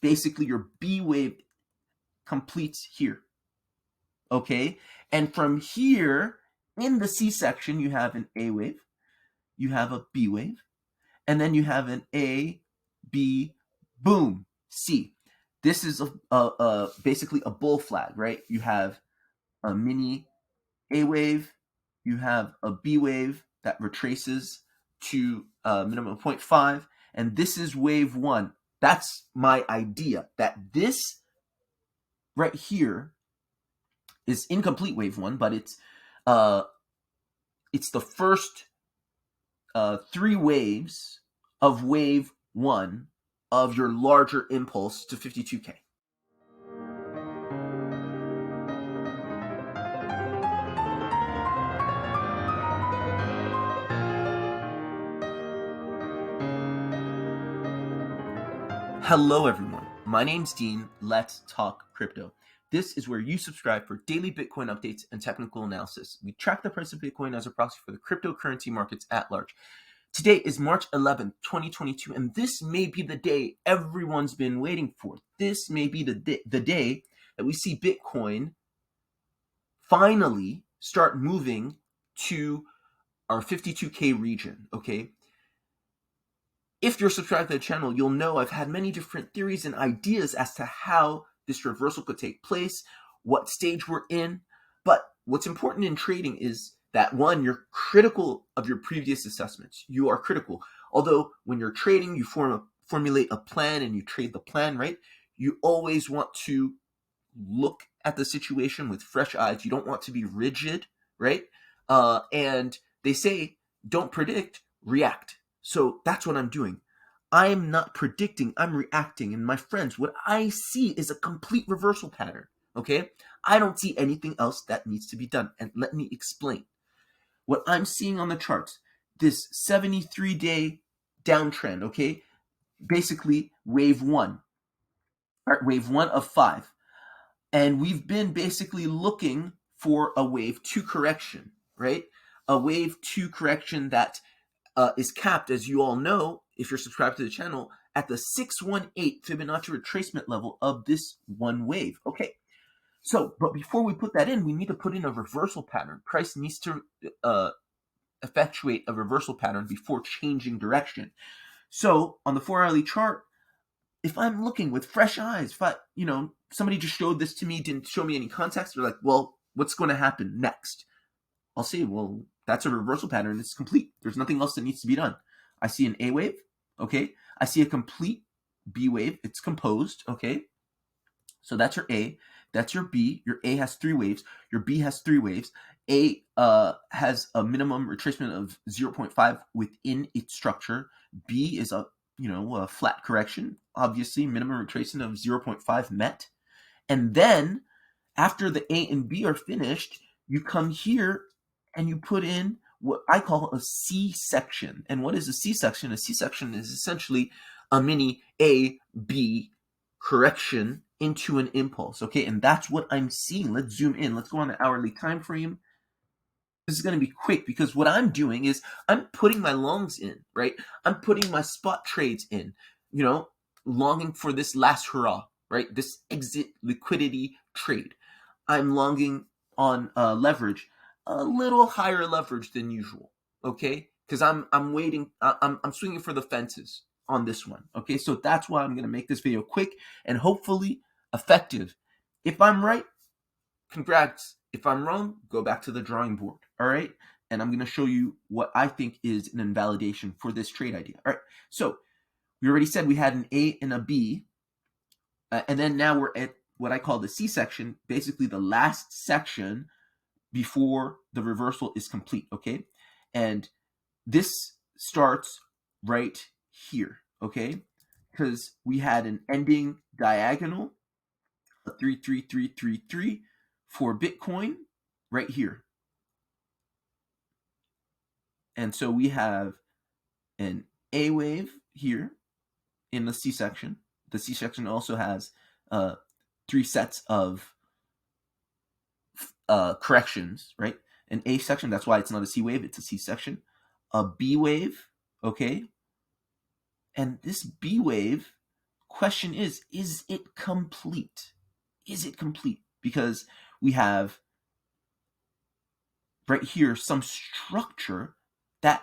basically your B wave completes here, okay? And from here, in the C section, you have an A wave, you have a B wave, and then you have an A, B, boom, C. This is basically a bull flag, right? You have a mini A wave, you have a B wave that retraces to a minimum of 0.5, and this is wave one. That's my idea, that this right here is incomplete wave one, but it's the first 3 waves of wave one of your larger impulse to 52K. Hello everyone, my name's Dean. Let's talk crypto. This is where you subscribe for daily Bitcoin updates and technical analysis. We track the price of Bitcoin as a proxy for the cryptocurrency markets at large. Today is March 11th, 2022, and this may be the day everyone's been waiting for. This may be the day that we see Bitcoin finally start moving to our 52K region, okay? If you're subscribed to the channel, you'll know I've had many different theories and ideas as to how this reversal could take place, what stage we're in. But what's important in trading is that, one, you're critical of your previous assessments. You are critical. Although when you're trading, you formulate a plan and you trade the plan, right? You always want to look at the situation with fresh eyes. You don't want to be rigid, right? And they say, don't predict, react. So that's what I'm doing. I'm not predicting, I'm reacting. And my friends, what I see is a complete reversal pattern, okay? I don't see anything else that needs to be done. And let me explain. What I'm seeing on the charts, this 73-day downtrend, okay? Basically, wave one. All right, wave one of 5. And we've been basically looking for a wave 2 correction, right? A wave 2 correction that is capped, as you all know, if you're subscribed to the channel, at the 618 Fibonacci retracement level of this one wave. Okay, so, but before we put that in, we need to put in a reversal pattern. Price needs to effectuate a reversal pattern before changing direction. So, on the 4-hourly chart, if I'm looking with fresh eyes, if somebody just showed this to me, didn't show me any context, they're like, well, what's going to happen next? I'll say, well, that's a reversal pattern. It's complete. There's nothing else that needs to be done. I see an A wave, okay? I see a complete B wave. It's composed, okay? So that's your A. That's your B. Your A has 3 waves. Your B has 3 waves. A has a minimum retracement of 0.5 within its structure. B is a flat correction. Obviously, minimum retracement of 0.5 met. And then, after the A and B are finished, you come here and you put in what I call a C section. And what is a C section? A C section is essentially a mini A, B correction into an impulse, okay? And that's what I'm seeing. Let's zoom in. Let's go on the hourly time frame. This is going to be quick because what I'm doing is I'm putting my longs in, right? I'm putting my spot trades in, longing for this last hurrah, right? This exit liquidity trade. I'm longing on leverage, a little higher leverage than usual, okay? Because I'm waiting, I'm swinging for the fences on this one, okay? So that's why I'm going to make this video quick and hopefully effective. If I'm right, congrats. If I'm wrong, go back to the drawing board, all right? And I'm going to show you what I think is an invalidation for this trade idea. All right, so we already said we had an A and a B, and then now we're at what I call the C section, basically the last section before the reversal is complete, okay? And this starts right here, okay? Because we had an ending diagonal, a 33333 for Bitcoin right here. And so we have an A wave here in the C section. The C section also has 3 sets of corrections, right? An A section, that's why it's not a C wave, it's a C section. A B wave, okay? And this B wave question is it complete? Is it complete? Because we have right here some structure that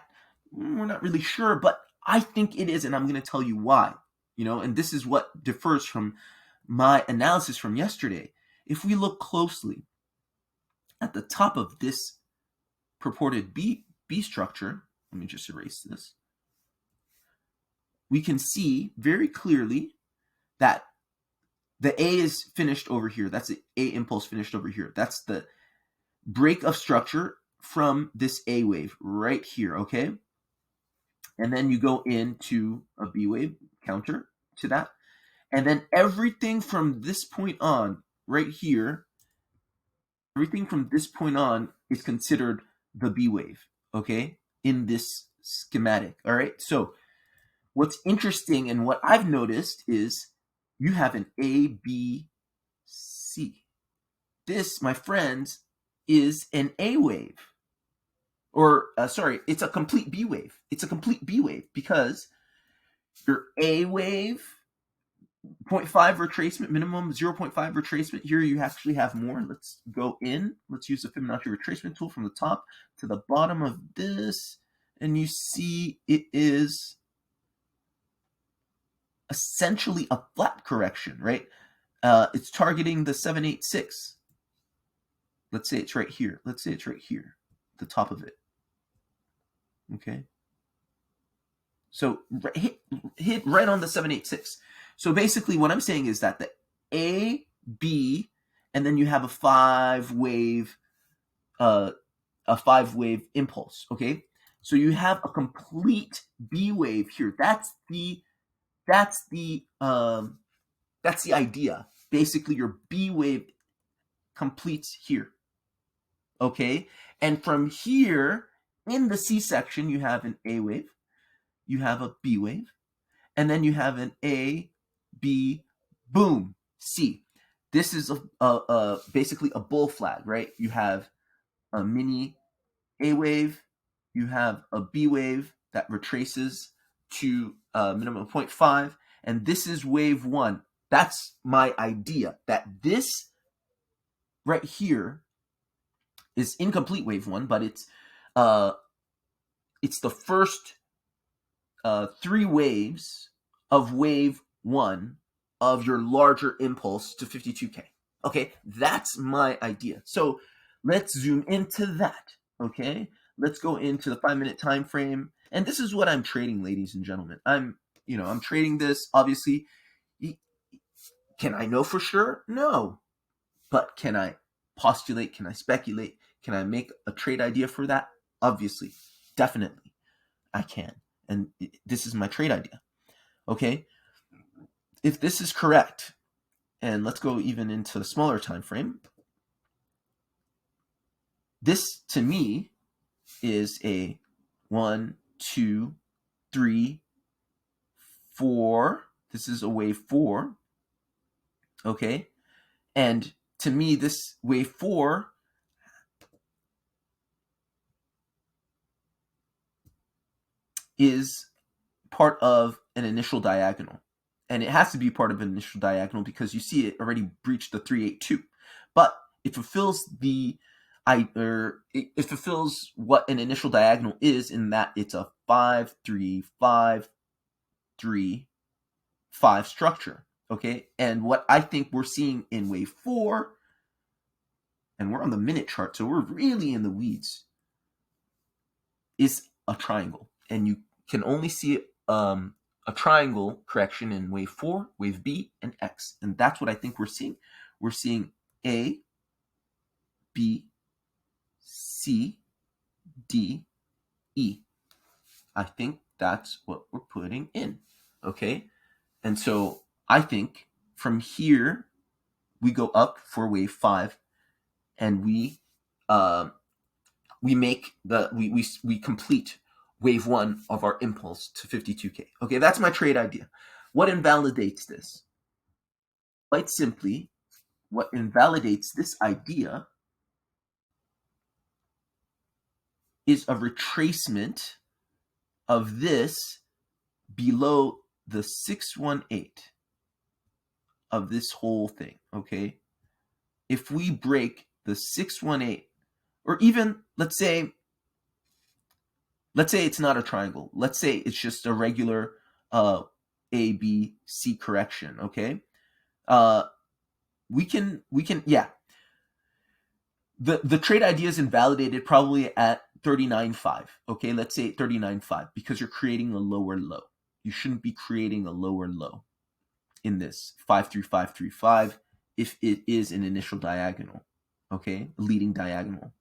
we're not really sure, but I think it is, and I'm going to tell you why. And this is what differs from my analysis from yesterday. If we look closely at the top of this purported B structure, let me just erase this. We can see very clearly that the A is finished over here. That's the A impulse finished over here. That's the break of structure from this A wave right here, okay? And then you go into a B wave counter to that. And then everything from this point on, right here, everything from this point on is considered the B wave, okay? In this schematic, all right? So what's interesting and what I've noticed is you have an A, B, C. This, my friends, is an A wave. Or, sorry, it's a complete B wave. It's a complete B wave because your A wave, 0.5 retracement, minimum 0.5 retracement. Here you actually have more. Let's go in. Let's use the Fibonacci retracement tool from the top to the bottom of this. And you see it is essentially a flat correction, right? It's targeting the 786. Let's say it's right here. Let's say it's right here, the top of it. Okay. So hit right on the 786. So basically what I'm saying is that the A, B, and then you have a 5-wave impulse, okay? So you have a complete B wave here. That's the idea. Basically your B wave completes here. Okay? And from here in the C section you have an A wave, you have a B wave, and then you have an A, B, boom, C. This is basically a bull flag, right? You have a mini A wave, you have a B wave that retraces to a minimum of 0.5, and this is wave 1. That's my idea, that this right here is incomplete wave 1, but it's the first 3 waves of wave 1 of your larger impulse to 52K. Okay, that's my idea. So let's zoom into that. Okay, let's go into the 5-minute time frame, and this is what I'm trading, ladies and gentlemen. I'm trading this. Obviously, can I know for sure? No, but can I postulate? Can I speculate? Can I make a trade idea for that? Obviously, definitely, I can. And this is my trade idea. Okay, if this is correct, and let's go even into the smaller time frame. This to me is a 1, 2, 3, 4. This is a wave 4. Okay, and to me, this wave 4 is part of an initial diagonal. And it has to be part of an initial diagonal because you see it already breached the 382. But it fulfills it fulfills what an initial diagonal is, in that it's a 5, 3, 5, 3, 5 structure. Okay, and what I think we're seeing in wave 4, and we're on the minute chart, so we're really in the weeds, is a triangle. And you can only see a triangle correction in wave 4, wave B, and X. And that's what I think we're seeing. We're seeing A, B, C, D, E. I think that's what we're putting in. Okay? And so I think from here, we go up for wave 5, and we complete wave 1 of our impulse to 52K. Okay, that's my trade idea. What invalidates this? Quite simply, what invalidates this idea is a retracement of this below the 618. of this whole thing, okay? If we break the 618, or even let's say it's not a triangle. Let's say it's just a regular A, B, C correction, okay? We can, yeah. The trade idea is invalidated probably at 39.5, okay? Let's say 39.5, because you're creating a lower low. You shouldn't be creating a lower low in this 53535 if it is an initial diagonal, okay? A leading diagonal,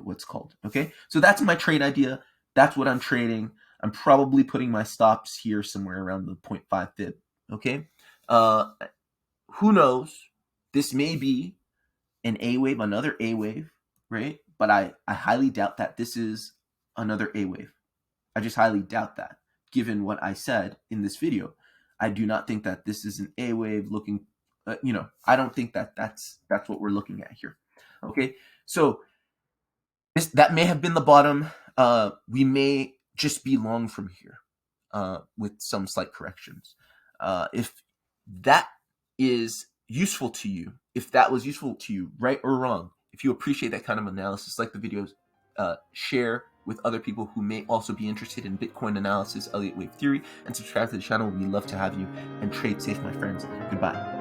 what's called, okay? So that's my trade idea. That's what I'm trading. I'm probably putting my stops here somewhere around the 0.5 fib, okay? Who knows? This may be an A wave, another A wave, right? But I highly doubt that this is another A wave. I just highly doubt that, given what I said in this video. I do not think that this is an A wave looking, I don't think that that's what we're looking at here. Okay, so that may have been the bottom. We may just be long from here with some slight corrections. If that is useful to you, if that was useful to you, right or wrong, if you appreciate that kind of analysis, like the videos, share with other people who may also be interested in Bitcoin analysis, Elliott wave theory, and subscribe to the channel. We'd love to have you, and trade safe, my friends. Goodbye.